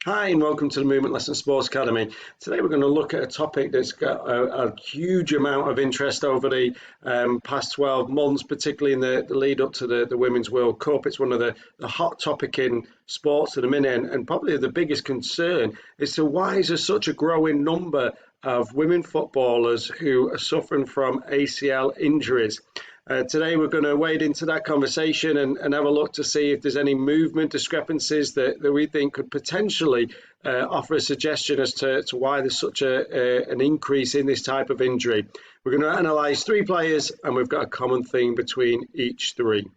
Hi, and welcome to the Movement Lesson Sports Academy. Today we're going to look at a topic that's got a huge amount of interest over the past 12 months, particularly in the lead up to the Women's World Cup. It's one of the hot topic in sports at the minute, and probably the biggest concern is to why is there such a growing number of women footballers who are suffering from ACL injuries. Today we're going to wade into that conversation and have a look to see if there's any movement discrepancies that we think could potentially offer a suggestion as to why there's such an increase in this type of injury. We're going to analyse three players and we've got a common theme between each three.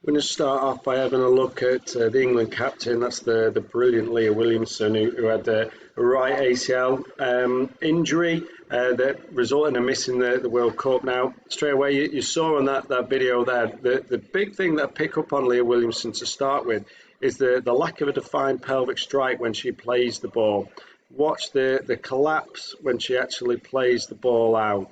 We're going to start off by having a look at the England captain. That's the brilliant Leah Williamson, who had a right ACL injury that resulted in missing the World Cup. Now, straight away, you saw on that video there, the big thing that I pick up on Leah Williamson to start with is the lack of a defined pelvic strike when she plays the ball. Watch the collapse when she actually plays the ball out.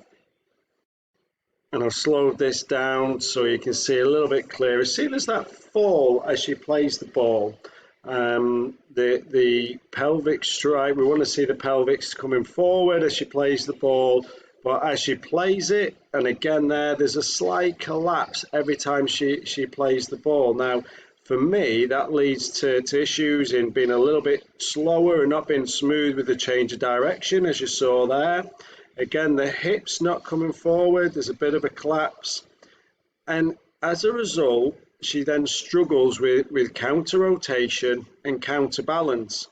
And I've slowed this down so you can see a little bit clearer. See, there's that fall as she plays the ball. The pelvic strike, we want to see the pelvics coming forward as she plays the ball. But as she plays it, and again there's a slight collapse every time she plays the ball. Now, for me, that leads to issues in being a little bit slower and not being smooth with the change of direction, as you saw there. Again, the hips not coming forward, there's a bit of a collapse. And as a result, she then struggles with counter rotation and counterbalance.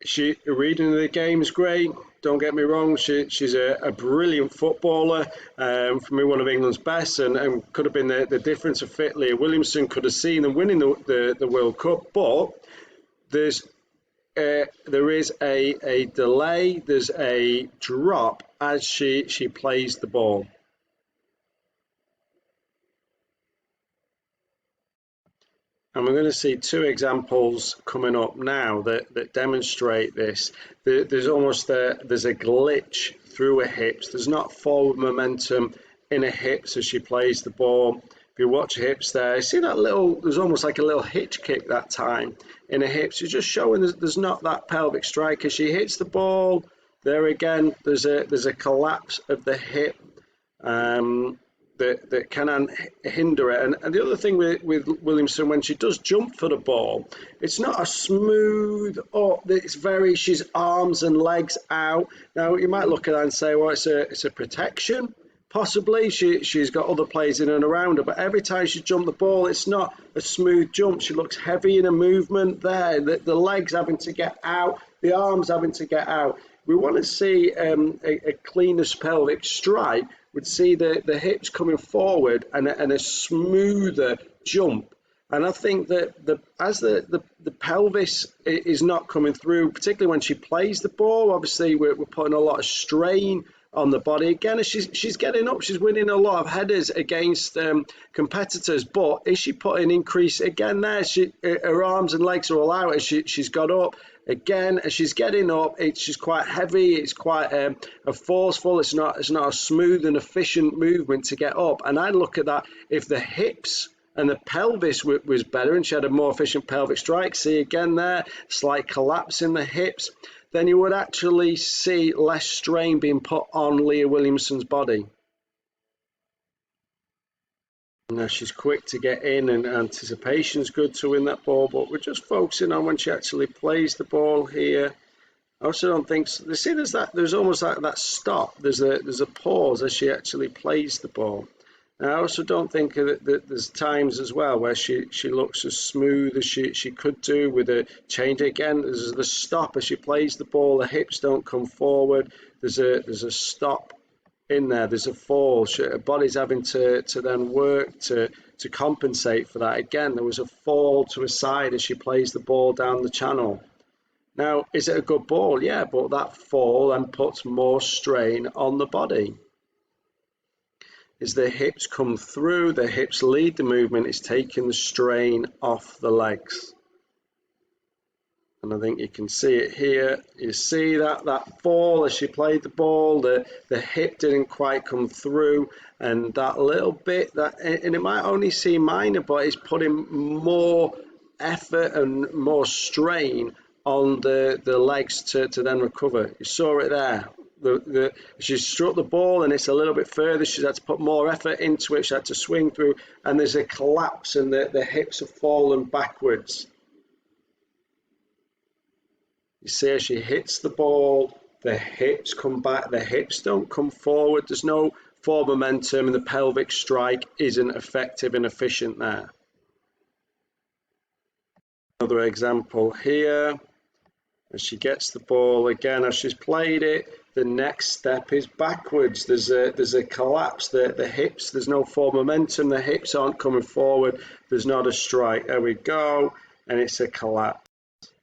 Her reading of the game is great, don't get me wrong, she's a brilliant footballer, for me one of England's best, and could have been the difference of fit Leah Williamson could have seen in winning the World Cup, but there is a delay, there's a drop as she plays the ball. And we're going to see two examples coming up now that demonstrate this. There's a glitch through her hips. There's not forward momentum in her hips as she plays the ball. If you watch her hips there, see that there's almost like a little hitch kick that time in her hips. It's just showing there's not that pelvic strike. As she hits the ball, there again, there's a collapse of the hip. That can hinder it. And the other thing with Williamson, when she does jump for the ball, it's not a smooth up. She's arms and legs out. Now, you might look at that and say, well, it's a protection. Possibly she's got other players in and around her, but every time she jumped the ball, it's not a smooth jump. She looks heavy in her movement there. The legs having to get out, the arms having to get out. We want to see a cleanest pelvic strike. Would see the hips coming forward and a smoother jump. And I think that as the pelvis is not coming through, particularly when she plays the ball, obviously we're putting a lot of strain on the body. Again, as she's getting up, she's winning a lot of headers against competitors, but is she putting increase again there? Her arms and legs are all out as she's got up. Again, as she's getting up, she's quite heavy, it's quite a forceful, it's not a smooth and efficient movement to get up. And I look at that, if the hips and the pelvis was better and she had a more efficient pelvic strike, see again there, slight collapse in the hips, then you would actually see less strain being put on Leah Williamson's body. Now she's quick to get in and anticipation's good to win that ball, but we're just focusing on when she actually plays the ball here. I also don't think, see there's almost like that stop, there's a pause as she actually plays the ball. Now, I also don't think that there's times as well where she looks as smooth as she could do with a change. Again, there's the stop as she plays the ball, the hips don't come forward, there's a stop in there, there's a fall. Her body's having to then work to compensate for that. Again, there was a fall to a side as she plays the ball down the channel. Now, is it a good ball? Yeah, but that fall then puts more strain on the body. As the hips come through, the hips lead the movement, it's taking the strain off the legs. And I think you can see it here. You see that fall as she played the ball, the hip didn't quite come through, and that little bit, and it might only seem minor, but it's putting more effort and more strain on the legs to then recover. You saw it there. She struck the ball and it's a little bit further. She's had to put more effort into it. She had to swing through, and there's a collapse and the hips have fallen backwards. You see as she hits the ball, the hips come back, the hips don't come forward. There's no forward momentum, and the pelvic strike isn't effective and efficient there. Another example here. As she gets the ball again, as she's played it, the next step is backwards. There's a collapse. The hips, there's no forward momentum. The hips aren't coming forward. There's not a strike. There we go, and it's a collapse.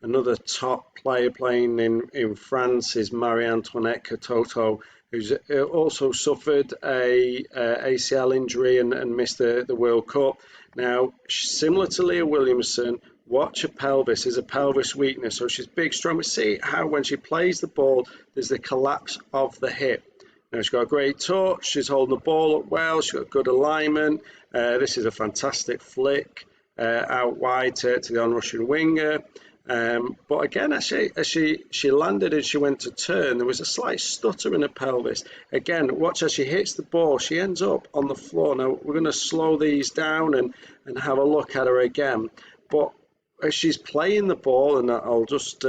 Another top player playing in France is Marie-Antoinette Katoto, who's also suffered a ACL injury and missed the World Cup. Now, similar to Leah Williamson, watch her pelvis. Is a pelvis weakness, so she's big, strong. But see how when she plays the ball, there's the collapse of the hip. Now she's got a great touch. She's holding the ball up well. She's got good alignment. This is a fantastic flick out wide to the on-rushing winger. But again, as she landed and she went to turn, there was a slight stutter in her pelvis. Again, watch as she hits the ball. She ends up on the floor. Now we're going to slow these down and have a look at her again. But as she's playing the ball, and I'll just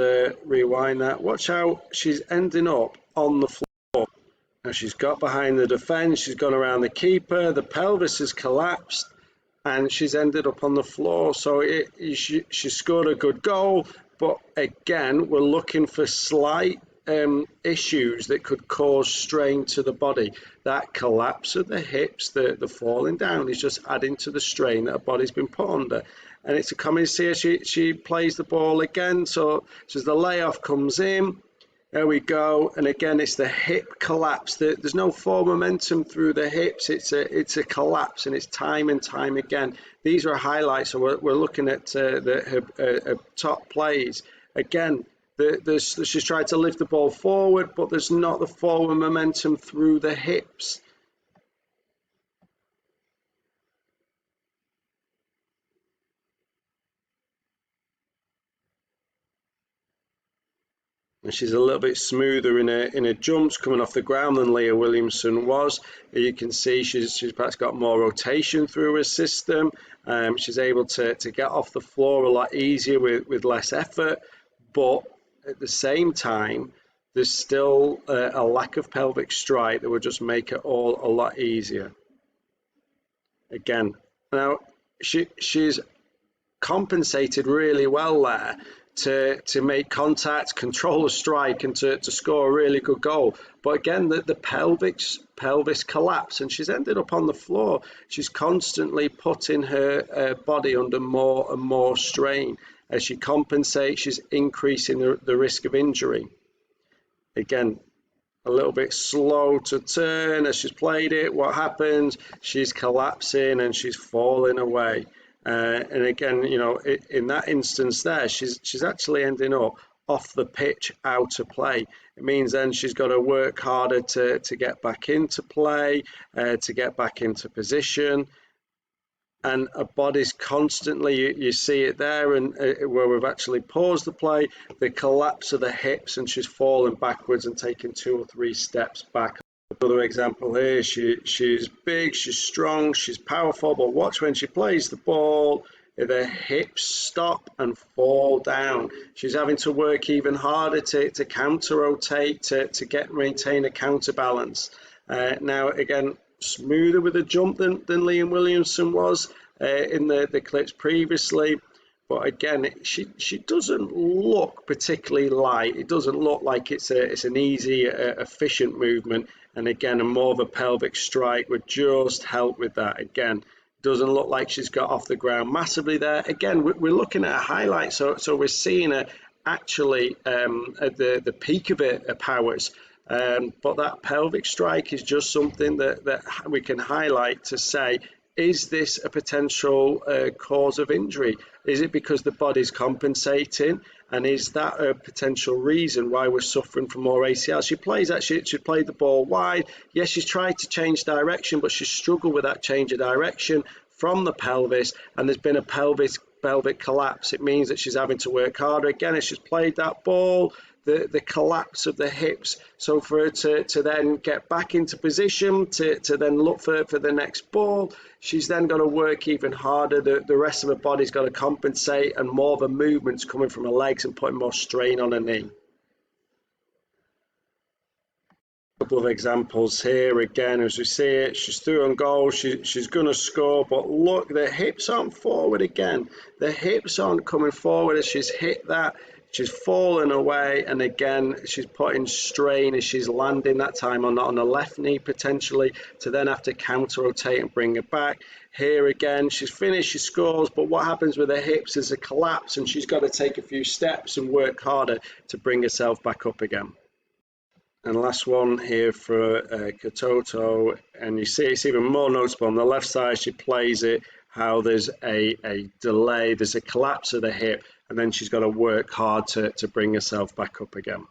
rewind that, watch how she's ending up on the floor. Now she's got behind the defence, she's gone around the keeper, the pelvis has collapsed, and she's ended up on the floor. So she scored a good goal, but again, we're looking for slight issues that could cause strain to the body. That collapse of the hips, the falling down, is just adding to the strain that her body's been put under. And it's a common see as she plays the ball again. So as the layoff comes in, there we go. And again, it's the hip collapse. There's no forward momentum through the hips. It's a collapse, and it's time and time again. These are highlights. So we're looking at her top plays. Again, she's tried to lift the ball forward, but there's not the forward momentum through the hips. And she's a little bit smoother in her jumps coming off the ground than Leah Williamson was. You can see she's perhaps got more rotation through her system. She's able to get off the floor a lot easier with less effort, but at the same time, there's still a lack of pelvic strike that would just make it all a lot easier. Again, now she's compensated really well there to make contact, control the strike, and to score a really good goal. But again, the pelvis collapse, and she's ended up on the floor. She's constantly putting her body under more and more strain. As she compensates, she's increasing the risk of injury. Again, a little bit slow to turn as she's played it. What happens? She's collapsing and she's falling away. And again, you know, in that instance there, she's actually ending up off the pitch out of play. It means then she's got to work harder to get back into play, to get back into position. And her body's constantly, you see it there, and where we've actually paused the play, the collapse of the hips, and she's fallen backwards and taking 2 or 3 steps back. Another example here, she's big, she's strong, she's powerful, but watch when she plays the ball, the hips stop and fall down. She's having to work even harder to counter-rotate, to maintain a counterbalance. Now, again, smoother with a jump than Leah Williamson was in the clips previously. But again, she doesn't look particularly light. It doesn't look like it's an easy, efficient movement. And again, more of a pelvic strike would just help with that. Again, doesn't look like she's got off the ground massively there. Again, we're looking at a highlight, so we're seeing her actually at the peak of her powers. But that pelvic strike is just something that we can highlight to say, is this a potential cause of injury? Is it because the body's compensating? And is that a potential reason why we're suffering from more ACL? She played the ball wide. Yes, she's tried to change direction, but she's struggled with that change of direction from the pelvis. And there's been a pelvis pelvic collapse. It means that she's having to work harder again as she's played that ball. The collapse of the hips, so for her to then get back into position, to then look for the next ball, she's then got to work even harder. The rest of her body's got to compensate, and more of the movements coming from her legs and putting more strain on her knee. A couple of examples here again as we see it. She's through on goal, she's going to score, but look, the hips aren't forward again. The hips aren't coming forward as she's hit that. She's fallen away, and again she's putting strain as she's landing, that time on the left knee potentially, to then have to counter rotate and bring it back. Here again, she's finished, she scores, but what happens with her hips is a collapse, and she's got to take a few steps and work harder to bring herself back up again. And last one here for Katoto, and you see it's even more noticeable on the left side. She plays it, how there's a delay, there's a collapse of the hip, and then she's got to work hard to bring herself back up again.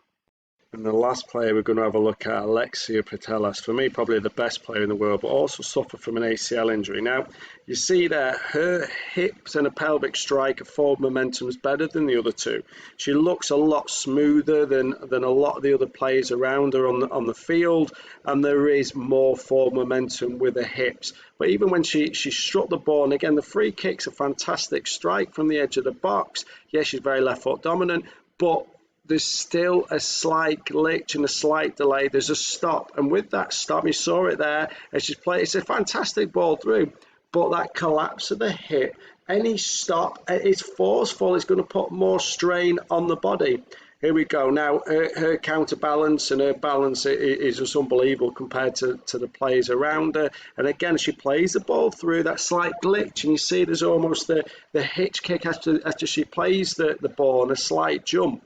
And the last player we're going to have a look at, Alexia Putellas, for me probably the best player in the world, but also suffered from an ACL injury. Now you see there her hips and her pelvic strike forward momentum is better than the other two. She looks a lot smoother than a lot of the other players around her on the field, and there is more forward momentum with her hips. But even when she struck the ball, and again the free kick's a fantastic strike from the edge of the box. Yes, she's very left foot dominant, but there's still a slight glitch and a slight delay. There's a stop, and with that stop, you saw it there as she's played. It's a fantastic ball through, but that collapse of the hip, any stop, it's forceful. It's going to put more strain on the body. Here we go. Now her counterbalance and her balance is just unbelievable compared to the players around her. And again, she plays the ball through, that slight glitch, and you see there's almost the hitch kick after she plays the ball, and a slight jump.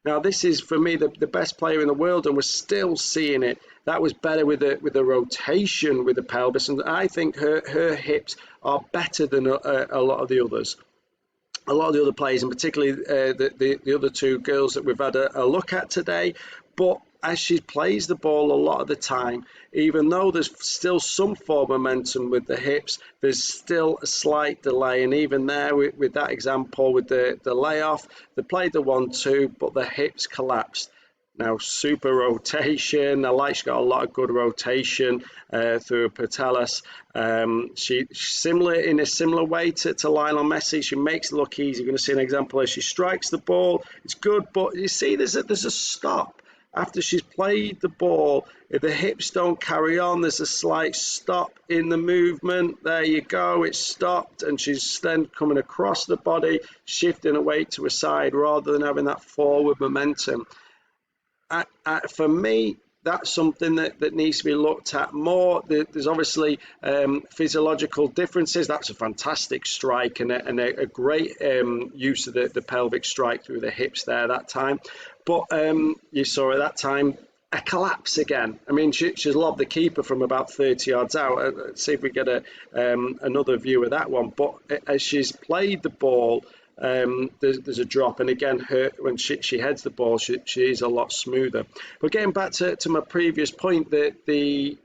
Now this is for me the best player in the world, and we're still seeing it. That was better with the rotation with the pelvis, and I think her hips are better than a lot of the others. A lot of the other players, and particularly the other two girls that we've had a look at today. But as she plays the ball a lot of the time, even though there's still some forward momentum with the hips, there's still a slight delay. And even there with that example with the layoff, they played the 1-2, but the hips collapsed. Now, super rotation. I like she's got a lot of good rotation through Putellas. She's in a similar way to Lionel Messi. She makes it look easy. You're going to see an example as she strikes the ball. It's good, but you see there's a stop. After she's played the ball, if the hips don't carry on, there's a slight stop in the movement. There you go, it's stopped, and she's then coming across the body, shifting away to her side rather than having that forward momentum. For me, that's something that needs to be looked at more. There's obviously physiological differences. That's a fantastic strike and a great use of the pelvic strike through the hips there that time. But you saw at that time a collapse again. I mean, she's lobbed the keeper from about 30 yards out. Let's see if we get another view of that one. But as she's played the ball, there's a drop, and again when she heads the ball, she is a lot smoother. But getting back to my previous point, that the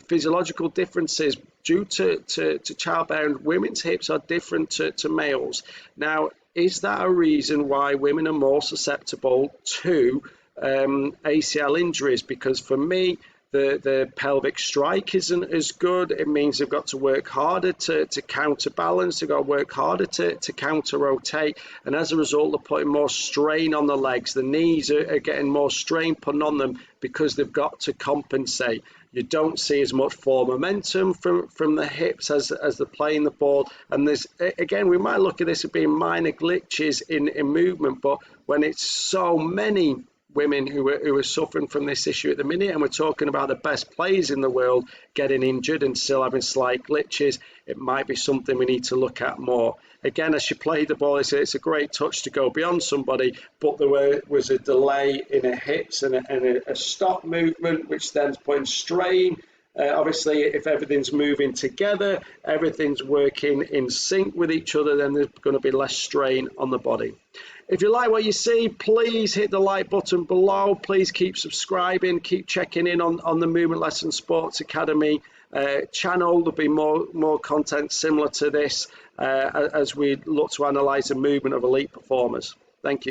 physiological differences due to childbearing women's hips are different to males. Now, is that a reason why women are more susceptible to ACL injuries? Because for me, the pelvic strike isn't as good. It means they've got to work harder to counterbalance. They've got to work harder to counter rotate. And as a result, they're putting more strain on the legs. The knees are getting more strain put on them because they've got to compensate. You don't see as much forward momentum from the hips as they're playing the ball. And there's, again, we might look at this as being minor glitches in movement, but when it's so many women who are suffering from this issue at the minute, and we're talking about the best players in the world getting injured and still having slight glitches, it might be something we need to look at more. Again, as she played the ball, it's a great touch to go beyond somebody, but there was a delay in her hips and a stop movement, which then's putting strain. Obviously, if everything's moving together, everything's working in sync with each other, then there's going to be less strain on the body. If you like what you see, please hit the like button below. Please keep subscribing, keep checking in on the Movement Lesson Sports Academy. channel. There'll be more content similar to this as we look to analyse the movement of elite performers. Thank you.